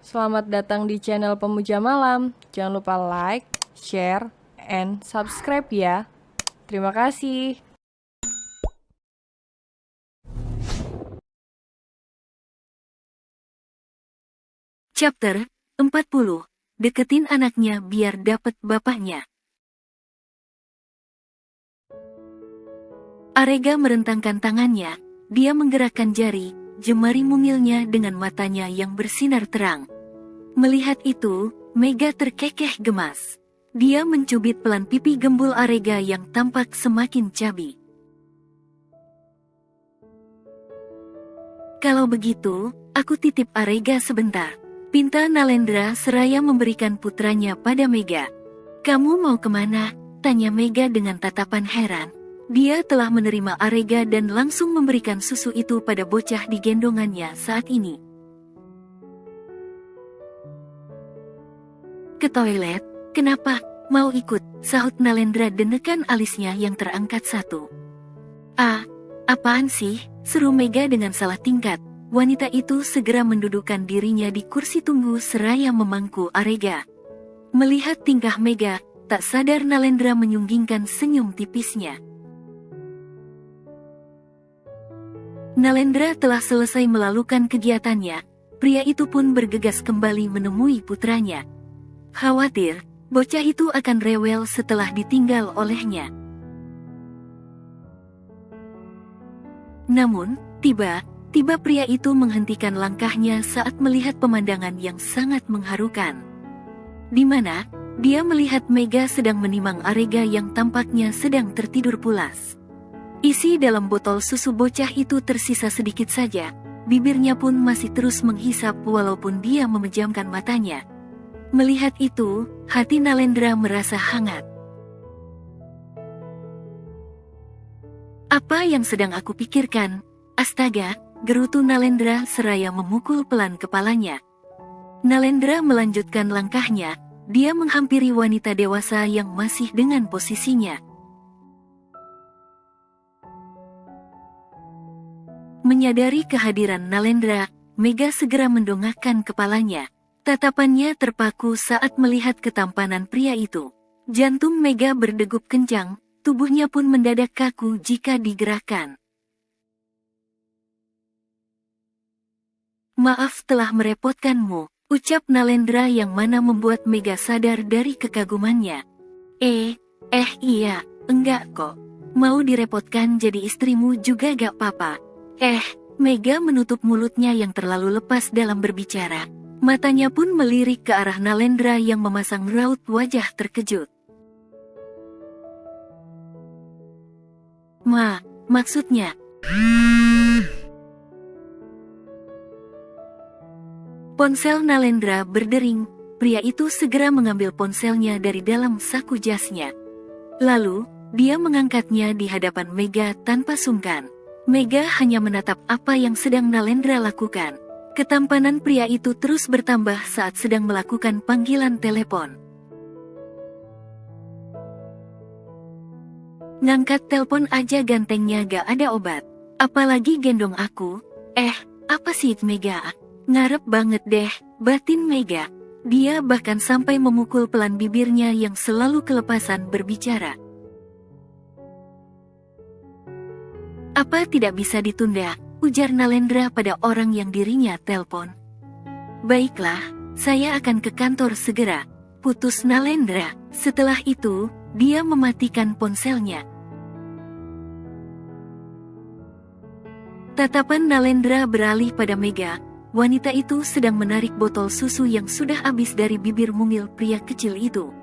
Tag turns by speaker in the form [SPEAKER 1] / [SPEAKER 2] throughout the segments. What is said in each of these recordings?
[SPEAKER 1] Selamat datang di channel Pemuja Malam. Jangan lupa like, share, and subscribe ya. Terima kasih.
[SPEAKER 2] Chapter 40. Deketin anaknya biar dapet bapaknya. Arega merentangkan tangannya, dia menggerakkan jari, jemari mungilnya dengan matanya yang bersinar terang. Melihat itu, Mega terkekeh gemas. Dia mencubit pelan pipi gembul Arega yang tampak semakin cabi. Kalau begitu, aku titip Arega sebentar, pinta Nalendra seraya memberikan putranya pada Mega. Kamu mau kemana? Tanya Mega dengan tatapan heran. Dia telah menerima Arega dan langsung memberikan susu itu pada bocah di gendongannya saat ini. Ke toilet? Kenapa? Mau ikut? Sahut Nalendra denekan alisnya yang terangkat satu. Ah, apaan sih? Seru Mega dengan salah tingkat. Wanita itu segera mendudukkan dirinya di kursi tunggu seraya memangku Arega. Melihat tingkah Mega, tak sadar Nalendra menyunggingkan senyum tipisnya. Nalendra telah selesai melakukan kegiatannya, pria itu pun bergegas kembali menemui putranya. Khawatir, bocah itu akan rewel setelah ditinggal olehnya. Namun, tiba-tiba pria itu menghentikan langkahnya saat melihat pemandangan yang sangat mengharukan. Di mana, dia melihat Mega sedang menimang Arega yang tampaknya sedang tertidur pulas. Isi dalam botol susu bocah itu tersisa sedikit saja, bibirnya pun masih terus menghisap walaupun dia memejamkan matanya. Melihat itu, hati Nalendra merasa hangat. Apa yang sedang aku pikirkan? Astaga, gerutu Nalendra seraya memukul pelan kepalanya. Nalendra melanjutkan langkahnya, dia menghampiri wanita dewasa yang masih dengan posisinya. Menyadari kehadiran Nalendra, Mega segera mendongakkan kepalanya. Tatapannya terpaku saat melihat ketampanan pria itu. Jantung Mega berdegup kencang, tubuhnya pun mendadak kaku jika digerakkan. Maaf telah merepotkanmu, ucap Nalendra yang mana membuat Mega sadar dari kekagumannya. Iya, enggak kok. Mau direpotkan jadi istrimu juga gak apa-apa. Mega menutup mulutnya yang terlalu lepas dalam berbicara. Matanya pun melirik ke arah Nalendra yang memasang raut wajah terkejut. Maksudnya? Ponsel Nalendra berdering, pria itu segera mengambil ponselnya dari dalam saku jasnya. Lalu, dia mengangkatnya di hadapan Mega tanpa sungkan. Mega hanya menatap apa yang sedang Nalendra lakukan. Ketampanan pria itu terus bertambah saat sedang melakukan panggilan telepon. Ngangkat telepon aja gantengnya gak ada obat. Apalagi gendong aku. Apa sih Mega? Ngarep banget deh, batin Mega. Dia bahkan sampai memukul pelan bibirnya yang selalu kelepasan berbicara. Apa tidak bisa ditunda? Ujar Nalendra pada orang yang dirinya telpon. Baiklah, saya akan ke kantor segera. Putus Nalendra. Setelah itu, dia mematikan ponselnya. Tatapan Nalendra beralih pada Mega. Wanita itu sedang menarik botol susu yang sudah habis dari bibir mungil pria kecil itu.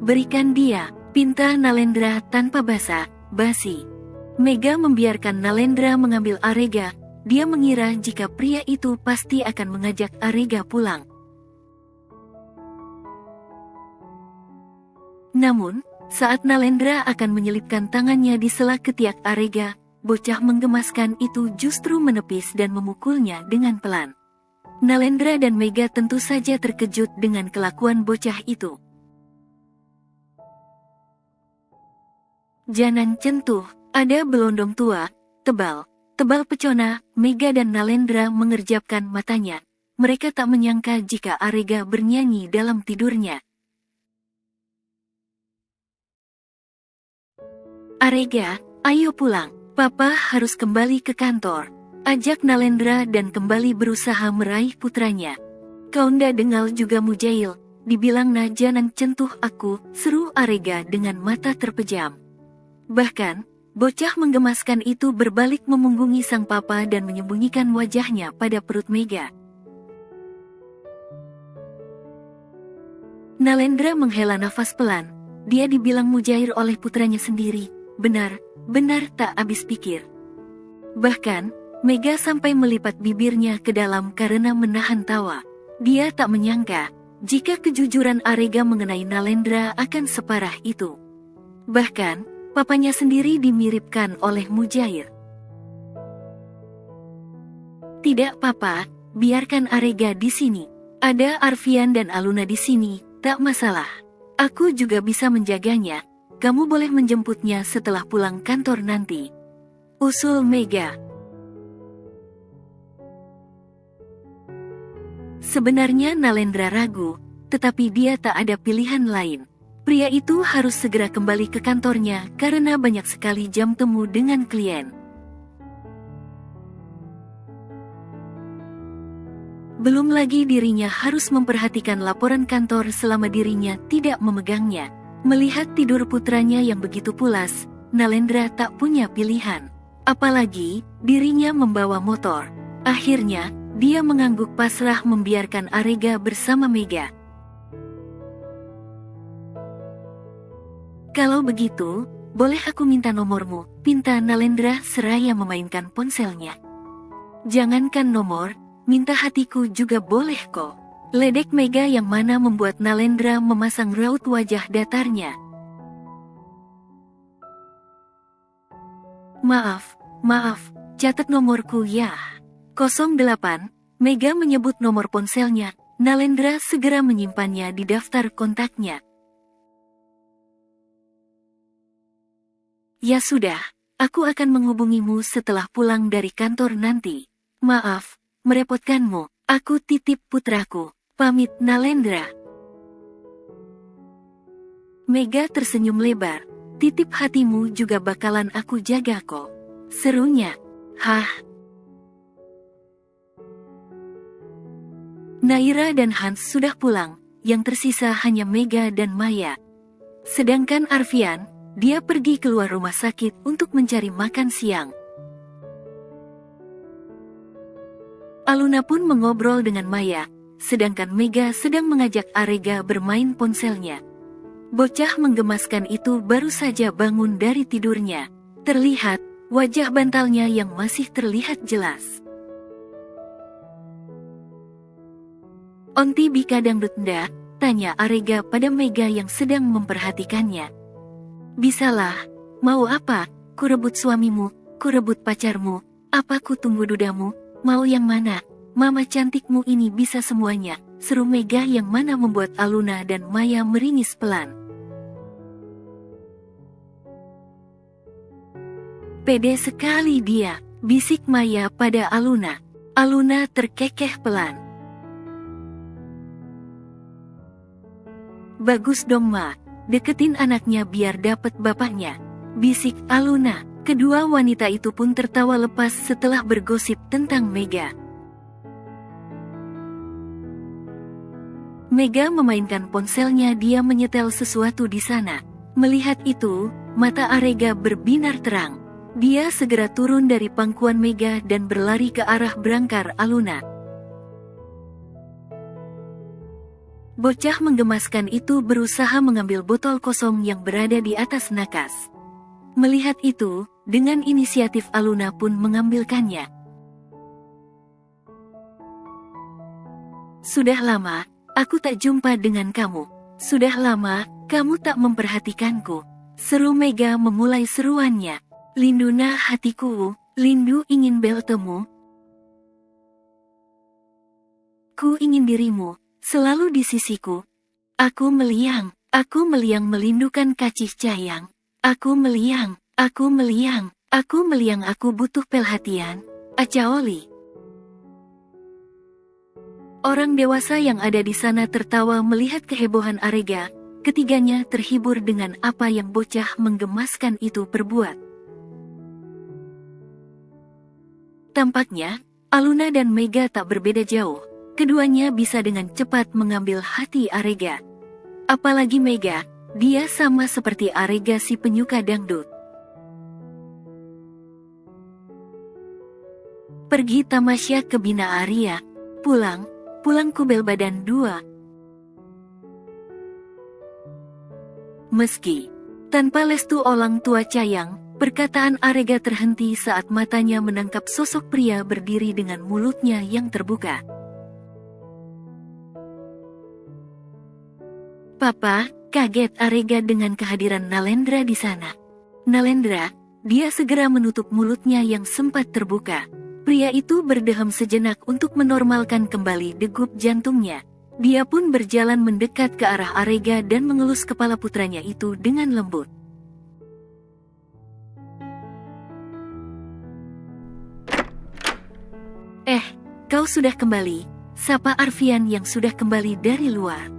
[SPEAKER 2] Berikan dia, pinta Nalendra tanpa basa-basi. Mega membiarkan Nalendra mengambil Arega, dia mengira jika pria itu pasti akan mengajak Arega pulang. Namun, saat Nalendra akan menyelipkan tangannya di sela ketiak Arega, bocah menggemaskan itu justru menepis dan memukulnya dengan pelan. Nalendra dan Mega tentu saja terkejut dengan kelakuan bocah itu. Jangan centuh, ada belondong tua, tebal. Tebal pecona, Mega dan Nalendra mengerjapkan matanya. Mereka tak menyangka jika Arega bernyanyi dalam tidurnya. Arega, ayo pulang. Papa harus kembali ke kantor. Ajak Nalendra dan kembali berusaha meraih putranya. Kaunda dengal juga Mujail. Dibilang na jangan centuh aku, seru Arega dengan mata terpejam. Bahkan, bocah menggemaskan itu berbalik memunggungi sang papa dan menyembunyikan wajahnya pada perut Mega. Nalendra menghela nafas pelan. Dia dibilang mujair oleh putranya sendiri. Benar tak habis pikir. Bahkan, Mega sampai melipat bibirnya ke dalam karena menahan tawa. Dia tak menyangka, jika kejujuran Arega mengenai Nalendra akan separah itu. Bahkan, papanya sendiri dimiripkan oleh mujair. Tidak papa, biarkan Arega di sini. Ada Arfian dan Aluna di sini, tak masalah. Aku juga bisa menjaganya. Kamu boleh menjemputnya setelah pulang kantor nanti. Usul Mega. Sebenarnya Nalendra ragu, tetapi dia tak ada pilihan lain. Pria itu harus segera kembali ke kantornya karena banyak sekali jam temu dengan klien. Belum lagi dirinya harus memperhatikan laporan kantor selama dirinya tidak memegangnya. Melihat tidur putranya yang begitu pulas, Nalendra tak punya pilihan. Apalagi, dirinya membawa motor. Akhirnya, dia mengangguk pasrah membiarkan Arega bersama Mega. Kalau begitu, boleh aku minta nomormu? Pinta Nalendra seraya memainkan ponselnya. Jangankan nomor, minta hatiku juga boleh kok. Ledek Mega yang mana membuat Nalendra memasang raut wajah datarnya. Maaf, catat nomorku ya. 08, Mega menyebut nomor ponselnya. Nalendra segera menyimpannya di daftar kontaknya. Ya sudah, aku akan menghubungimu setelah pulang dari kantor nanti. Maaf, merepotkanmu, aku titip putraku. Pamit Nalendra. Mega tersenyum lebar. Titip hatimu juga bakalan aku jaga kok. Serunya. Hah? Naira dan Hans sudah pulang. Yang tersisa hanya Mega dan Maya. Sedangkan Arfian, dia pergi keluar rumah sakit untuk mencari makan siang. Aluna pun mengobrol dengan Maya. Sedangkan Mega sedang mengajak Arega bermain ponselnya. Bocah menggemaskan itu baru saja bangun dari tidurnya. Terlihat, wajah bantalnya yang masih terlihat jelas. Onti bika dangdut ndak? Tanya Arega pada Mega yang sedang memperhatikannya. Bisalah, mau apa? Ku rebut suamimu, ku rebut pacarmu, apa ku tunggu dudamu, mau yang mana? Mama cantikmu ini bisa semuanya, seru Mega yang mana membuat Aluna dan Maya meringis pelan. Pede sekali dia, bisik Maya pada Aluna. Aluna terkekeh pelan. Bagus dong Ma, deketin anaknya biar dapet bapaknya, bisik Aluna. Kedua wanita itu pun tertawa lepas setelah bergosip tentang Mega. Mega memainkan ponselnya, dia menyetel sesuatu di sana. Melihat itu, mata Arega berbinar terang. Dia segera turun dari pangkuan Mega dan berlari ke arah berangkar Aluna. Bocah menggemaskan itu berusaha mengambil botol kosong yang berada di atas nakas. Melihat itu, dengan inisiatif Aluna pun mengambilkannya. Sudah lama, aku tak jumpa dengan kamu. Sudah lama, kamu tak memperhatikanku. Seru Mega memulai seruannya. Linduna hatiku, lindu ingin bertemu. Ku ingin dirimu, selalu di sisiku. Aku meliang merindukan kasih sayang. Aku meliang, Aku meliang, aku butuh perhatian, Acaoli. Orang dewasa yang ada di sana tertawa melihat kehebohan Arega. Ketiganya terhibur dengan apa yang bocah menggemaskan itu perbuat. Tampaknya, Aluna dan Mega tak berbeda jauh. Keduanya bisa dengan cepat mengambil hati Arega. Apalagi Mega, dia sama seperti Arega si penyuka dangdut. Pergi tamasya ke Bina Arya, pulang kubel badan 2. Meski tanpa restu orang tua Cayang, perkataan Arega terhenti saat matanya menangkap sosok pria berdiri dengan mulutnya yang terbuka. Papa, kaget Arega dengan kehadiran Nalendra di sana. Nalendra, dia segera menutup mulutnya yang sempat terbuka. Pria itu berdeham sejenak untuk menormalkan kembali degup jantungnya. Dia pun berjalan mendekat ke arah Arega dan mengelus kepala putranya itu dengan lembut. Kau sudah kembali, sapa Arfian yang sudah kembali dari luar.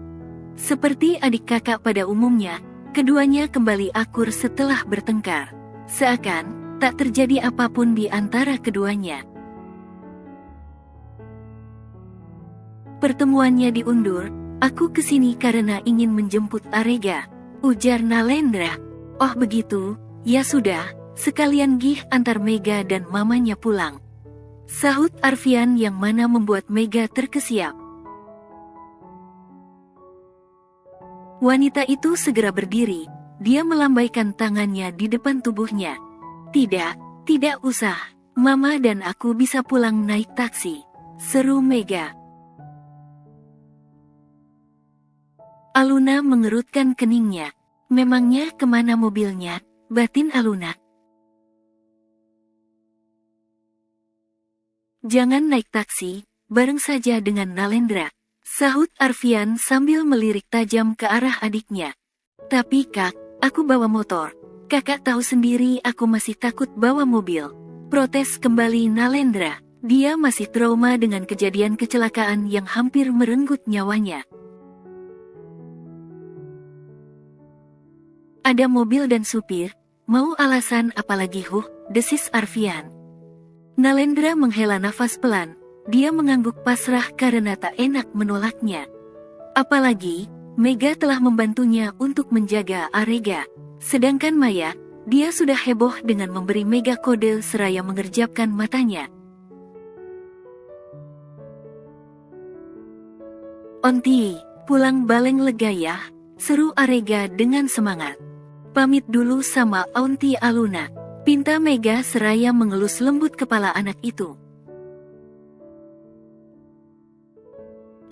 [SPEAKER 2] Seperti adik kakak pada umumnya, keduanya kembali akur setelah bertengkar. Seakan tak terjadi apapun di antara keduanya. Pertemuannya diundur, aku kesini karena ingin menjemput Arega, ujar Nalendra. Oh begitu, ya sudah, sekalian gih antar Mega dan mamanya pulang. Sahut Arfian yang mana membuat Mega terkesiap. Wanita itu segera berdiri, dia melambaikan tangannya di depan tubuhnya. Tidak usah, Mama dan aku bisa pulang naik taksi, seru Mega. Aluna mengerutkan keningnya. Memangnya kemana mobilnya, batin Aluna. Jangan naik taksi, bareng saja dengan Nalendra, sahut Arfian sambil melirik tajam ke arah adiknya. Tapi Kak, aku bawa motor. Kakak tahu sendiri aku masih takut bawa mobil. Protes kembali Nalendra. Dia masih trauma dengan kejadian kecelakaan yang hampir merenggut nyawanya. Ada mobil dan supir, mau alasan apalagi desis Arfian. Nalendra menghela nafas pelan, dia mengangguk pasrah karena tak enak menolaknya. Apalagi, Mega telah membantunya untuk menjaga Arega. Sedangkan Maya, dia sudah heboh dengan memberi Mega kode seraya mengerjapkan matanya. Onti, pulang baleng lega ya, seru Arega dengan semangat. Pamit dulu sama Aunty Aluna, pinta Mega seraya mengelus lembut kepala anak itu.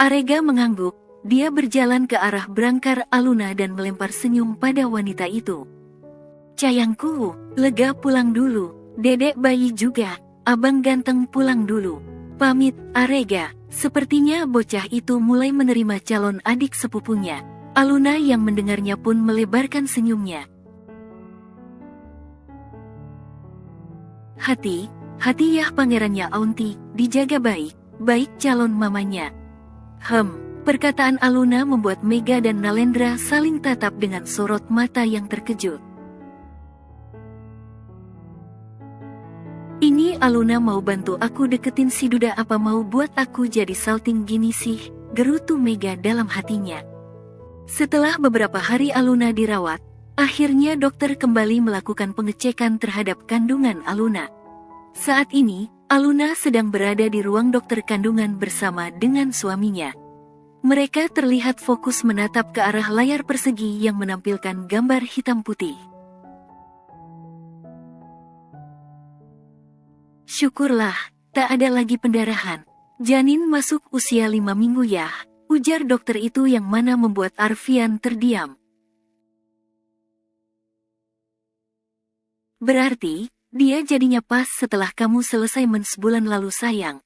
[SPEAKER 2] Arega mengangguk, dia berjalan ke arah berangkar Aluna dan melempar senyum pada wanita itu. Cayangku, lega pulang dulu, dedek bayi juga, abang ganteng pulang dulu. Pamit, Arega, sepertinya bocah itu mulai menerima calon adik sepupunya. Aluna yang mendengarnya pun melebarkan senyumnya. Hati ya pangerannya Aunty, dijaga baik calon mamanya. Perkataan Aluna membuat Mega dan Nalendra saling tatap dengan sorot mata yang terkejut. Ini Aluna mau bantu aku deketin si Duda apa mau buat aku jadi salting gini sih, gerutu Mega dalam hatinya. Setelah beberapa hari Aluna dirawat, akhirnya dokter kembali melakukan pengecekan terhadap kandungan Aluna. Saat ini, Aluna sedang berada di ruang dokter kandungan bersama dengan suaminya. Mereka terlihat fokus menatap ke arah layar persegi yang menampilkan gambar hitam putih. Syukurlah, tak ada lagi pendarahan. Janin masuk usia 5 minggu ya, ujar dokter itu yang mana membuat Arfian terdiam. Berarti, dia jadinya pas setelah kamu selesai mens bulan lalu sayang.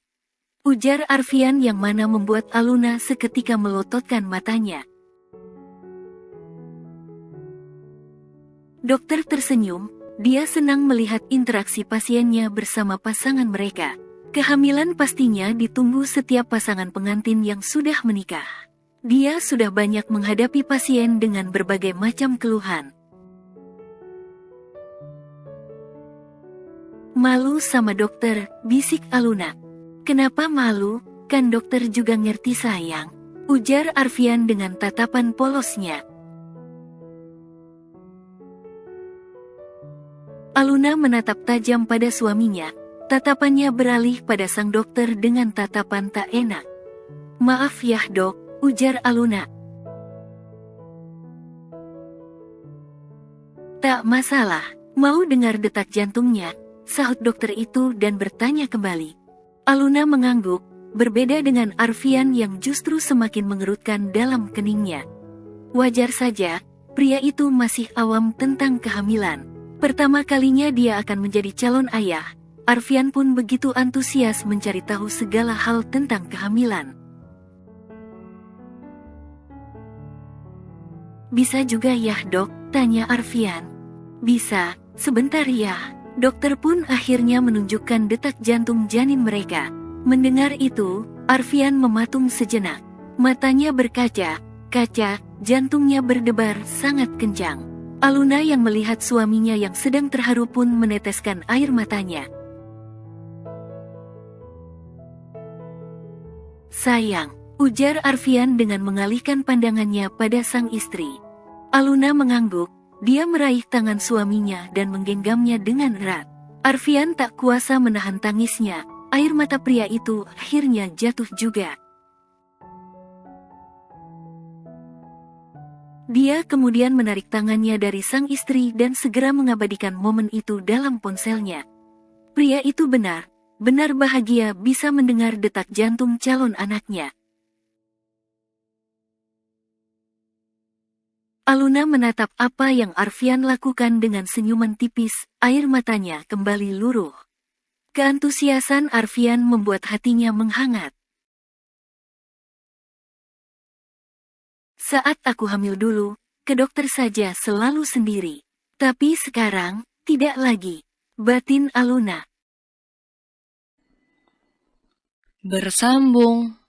[SPEAKER 2] Ujar Arfian yang mana membuat Aluna seketika melototkan matanya. Dokter tersenyum, Dia senang melihat interaksi pasiennya bersama pasangan mereka. Kehamilan pastinya ditunggu setiap pasangan pengantin yang sudah menikah. Dia sudah banyak menghadapi pasien dengan berbagai macam keluhan. Malu sama dokter, bisik Aluna. Kenapa malu? Kan dokter juga ngerti sayang, ujar Arfian dengan tatapan polosnya. Aluna menatap tajam pada suaminya. Tatapannya beralih pada sang dokter dengan tatapan tak enak. Maaf ya dok, ujar Aluna. Tak masalah, mau dengar detak jantungnya, sahut dokter itu dan bertanya kembali. Aluna mengangguk, berbeda dengan Arfian yang justru semakin mengerutkan dalam keningnya. Wajar saja, pria itu masih awam tentang kehamilan. Pertama kalinya dia akan menjadi calon ayah. Arfian pun begitu antusias mencari tahu segala hal tentang kehamilan. Bisa juga ya dok, tanya Arfian. Bisa, sebentar ya. Dokter pun akhirnya menunjukkan detak jantung janin mereka. Mendengar itu, Arfian mematung sejenak. Matanya berkaca-kaca, jantungnya berdebar sangat kencang. Aluna yang melihat suaminya yang sedang terharu pun meneteskan air matanya. Sayang, ujar Arfian dengan mengalihkan pandangannya pada sang istri. Aluna mengangguk, dia meraih tangan suaminya dan menggenggamnya dengan erat. Arfian tak kuasa menahan tangisnya, air mata pria itu akhirnya jatuh juga. Dia kemudian menarik tangannya dari sang istri dan segera mengabadikan momen itu dalam ponselnya. Pria itu benar-benar bahagia bisa mendengar detak jantung calon anaknya. Aluna menatap apa yang Arfian lakukan dengan senyuman tipis, air matanya kembali luruh. Keantusiasan Arfian membuat hatinya menghangat. Saat aku hamil dulu, ke dokter saja selalu sendiri. Tapi sekarang, tidak lagi. Batin Aluna.
[SPEAKER 1] Bersambung.